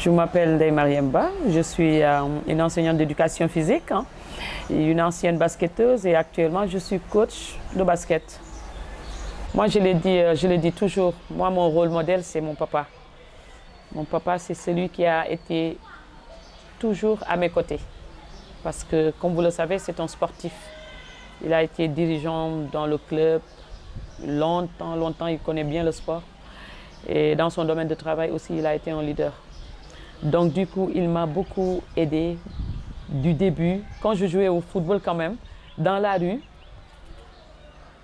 Je m'appelle Ndeye Marième Ba, je suis une enseignante d'éducation physique, et une ancienne basketteuse et actuellement je suis coach de basket. Moi je le dis toujours, moi mon rôle modèle c'est mon papa. Mon papa c'est celui qui a été toujours à mes côtés parce que comme vous le savez c'est un sportif. Il a été dirigeant dans le club longtemps, il connaît bien le sport et dans son domaine de travail aussi il a été un leader. Donc du coup, il m'a beaucoup aidé du début. Quand je jouais au football quand même, dans la rue,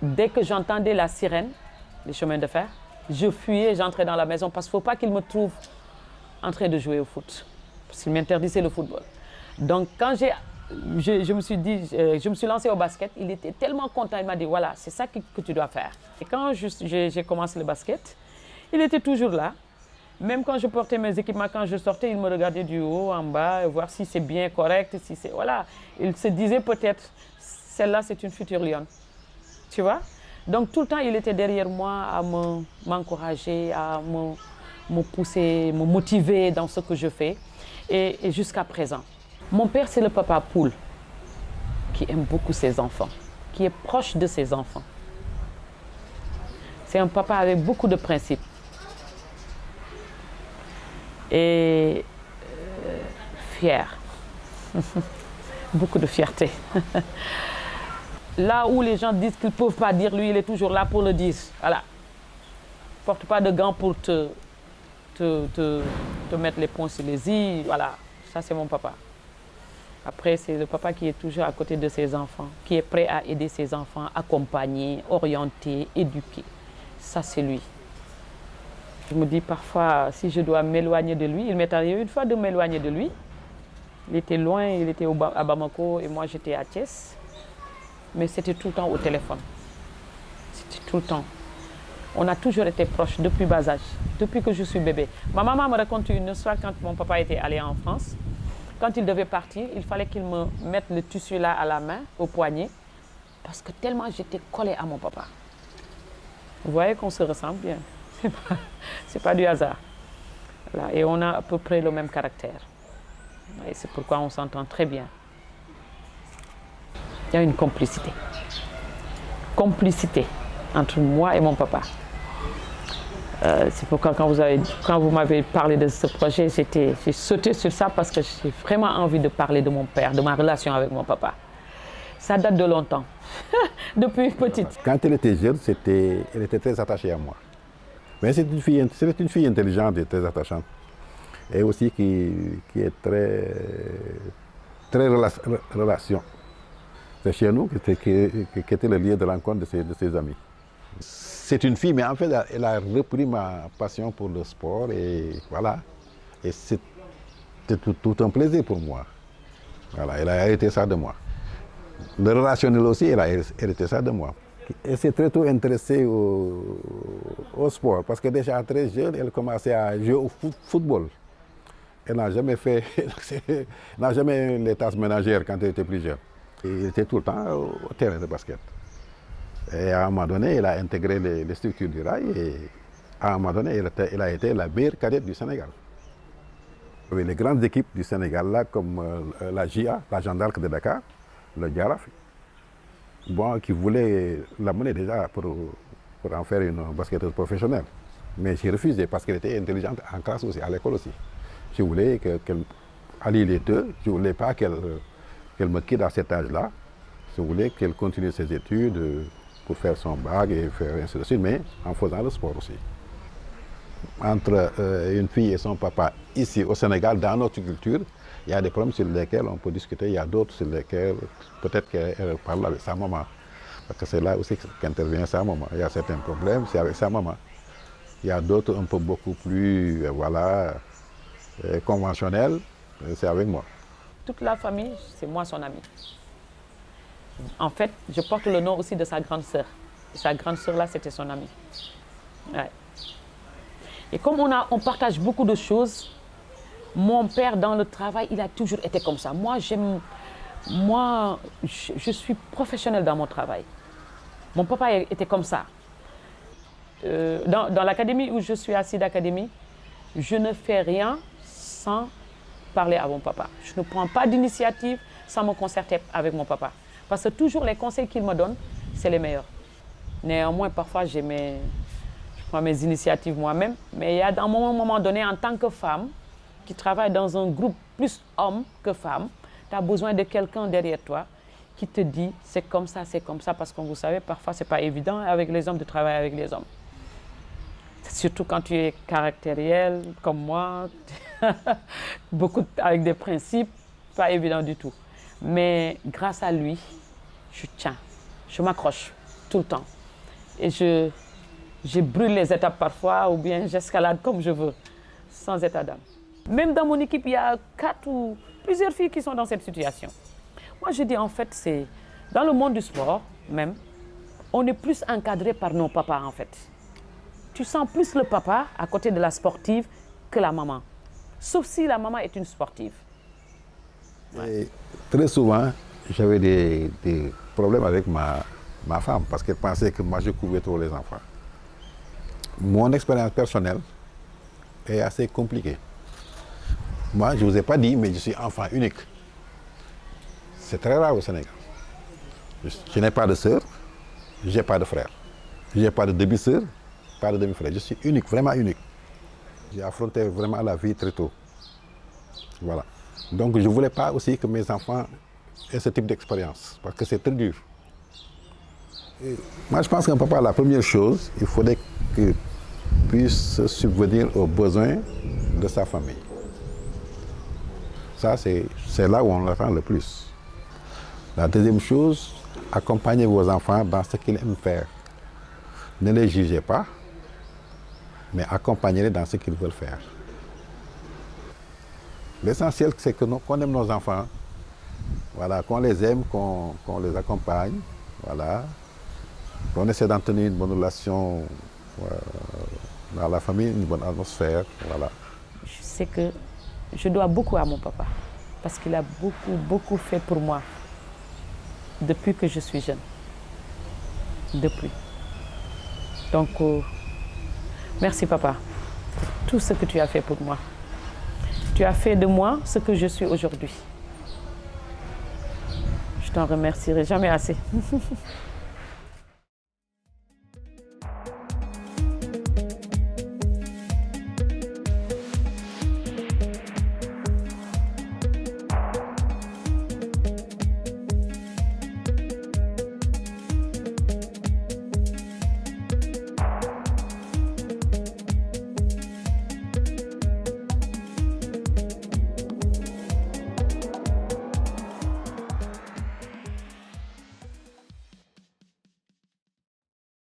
dès que j'entendais la sirène, les chemins de fer, je fuyais, j'entrais dans la maison parce qu'il ne faut pas qu'il me trouve en train de jouer au foot. Parce qu'il m'interdisait le football. Donc quand je me suis dit, je me suis lancée au basket, il était tellement content, il m'a dit voilà, c'est ça que tu dois faire. Et quand j'ai commencé le basket, il était toujours là. Même quand je portais mes équipements, quand je sortais, il me regardait du haut en bas, voir si c'est bien correct, si c'est... Voilà. Il se disait peut-être, celle-là, c'est une future lionne. Tu vois? Donc tout le temps, il était derrière moi à m'encourager, à me pousser, me motiver dans ce que je fais. Et jusqu'à présent. Mon père, c'est le papa poule, qui aime beaucoup ses enfants, qui est proche de ses enfants. C'est un papa avec beaucoup de principes. Et fier, beaucoup de fierté. Là où les gens disent qu'ils ne peuvent pas dire, lui, il est toujours là pour le dire. Voilà. Porte pas de gants pour te mettre les poings sur les i. Voilà, ça c'est mon papa. Après, c'est le papa qui est toujours à côté de ses enfants, qui est prêt à aider ses enfants, accompagner, orienter, éduquer. Ça, c'est lui. Je me dis parfois, si je dois m'éloigner de lui, il m'est arrivé une fois de m'éloigner de lui. Il était loin, il était à Bamako et moi j'étais à Thiès. Mais c'était tout le temps au téléphone. C'était tout le temps. On a toujours été proches depuis bas âge, depuis que je suis bébé. Ma maman me raconte une histoire quand mon papa était allé en France. Quand il devait partir, il fallait qu'il me mette le tissu là à la main, au poignet, parce que tellement j'étais collée à mon papa. Vous voyez qu'on se ressemble bien. C'est pas du hasard. Voilà. Et on a à peu près le même caractère. Et c'est pourquoi on s'entend très bien. Il y a une complicité. Complicité entre moi et mon papa. C'est pourquoi quand vous m'avez parlé de ce projet, j'ai sauté sur ça parce que j'ai vraiment envie de parler de mon père, de ma relation avec mon papa. Ça date de longtemps, depuis petite. Quand elle était jeune, elle était très attachée à moi. Mais c'est une fille intelligente et très attachante. Et aussi qui est très relation. C'est chez nous qui était le lieu de rencontre de ses amis. C'est une fille, mais en fait, elle a repris ma passion pour le sport et voilà. Et c'était tout un plaisir pour moi. Voilà, elle a hérité ça de moi. Le relationnel aussi, elle a hérité ça de moi. Elle s'est très tôt intéressée au sport parce que déjà très jeune, elle commençait à jouer au football. Elle n'a jamais fait, n'a jamais eu les tâches ménagères quand elle était plus jeune. Elle était tout le temps au terrain de basket. Et à un moment donné, elle a intégré les structures du rail et à un moment donné, elle a été la meilleure cadette du Sénégal. Avec les grandes équipes du Sénégal, là, comme la JA, la Jeanne d'Arc de Dakar, le Djaraf, bon, qui voulait l'amener déjà pour en faire une basketteuse professionnelle. Mais j'ai refusé parce qu'elle était intelligente en classe aussi, à l'école aussi. Je voulais qu'elle allie les deux, je ne voulais pas qu'elle me quitte à cet âge-là. Je voulais qu'elle continue ses études pour faire son bac et faire ainsi de suite, mais en faisant le sport aussi. Entre une fille et son papa ici au Sénégal, dans notre culture, il y a des problèmes sur lesquels on peut discuter, il y a d'autres sur lesquels peut-être qu'elle parle avec sa maman. Parce que c'est là aussi qu'intervient sa maman. Il y a certains problèmes, c'est avec sa maman. Il y a d'autres un peu beaucoup plus conventionnels, c'est avec moi. Toute la famille, c'est moi son amie. En fait, je porte le nom aussi de sa grande sœur. Sa grande sœur là, c'était son amie. Ouais. Et comme on partage beaucoup de choses, mon père dans le travail, il a toujours été comme ça. Moi, je suis professionnelle dans mon travail. Mon papa était comme ça. Dans l'académie où je suis assise d'académie, je ne fais rien sans parler à mon papa. Je ne prends pas d'initiative sans me concerter avec mon papa. Parce que toujours les conseils qu'il me donne, c'est les meilleurs. Néanmoins, parfois, je prends mes initiatives moi-même. Mais il y a un moment donné, en tant que femme, qui travaille dans un groupe plus homme que femme, tu as besoin de quelqu'un derrière toi qui te dit c'est comme ça, parce que vous savez, parfois, ce n'est pas évident avec les hommes de travailler avec les hommes. Surtout quand tu es caractériel, comme moi, avec des principes, pas évident du tout. Mais grâce à lui, je tiens, je m'accroche tout le temps. Et je brûle les étapes parfois, ou bien j'escalade comme je veux, sans état d'âme. Même dans mon équipe, il y a 4 ou plusieurs filles qui sont dans cette situation. Moi, je dis en fait, c'est dans le monde du sport même, on est plus encadré par nos papas en fait. Tu sens plus le papa à côté de la sportive que la maman. Sauf si la maman est une sportive. Et très souvent, j'avais des problèmes avec ma femme parce qu'elle pensait que moi je couvrais trop les enfants. Mon expérience personnelle est assez compliquée. Moi, je ne vous ai pas dit, mais je suis enfant unique. C'est très rare au Sénégal. Je n'ai pas de sœur, je n'ai pas de frère. Je n'ai pas de demi-sœur, pas de demi-frère. Je suis unique, vraiment unique. J'ai affronté vraiment la vie très tôt. Voilà. Donc je ne voulais pas aussi que mes enfants aient ce type d'expérience, parce que c'est très dur. Et moi, je pense qu'un papa, la première chose, il faudrait qu'il puisse subvenir aux besoins de sa famille. Ça, c'est là où on l'attend le plus. La deuxième chose, accompagnez vos enfants dans ce qu'ils aiment faire. Ne les jugez pas, mais accompagnez-les dans ce qu'ils veulent faire. L'essentiel, c'est qu'on aime nos enfants, voilà, qu'on les aime, qu'on les accompagne, voilà, qu'on essaie d'en tenir une bonne relation dans la famille, une bonne atmosphère, voilà. Je sais que je dois beaucoup à mon papa, parce qu'il a beaucoup fait pour moi, depuis que je suis jeune. Depuis. Donc, merci papa, pour tout ce que tu as fait pour moi. Tu as fait de moi ce que je suis aujourd'hui. Je t'en remercierai jamais assez.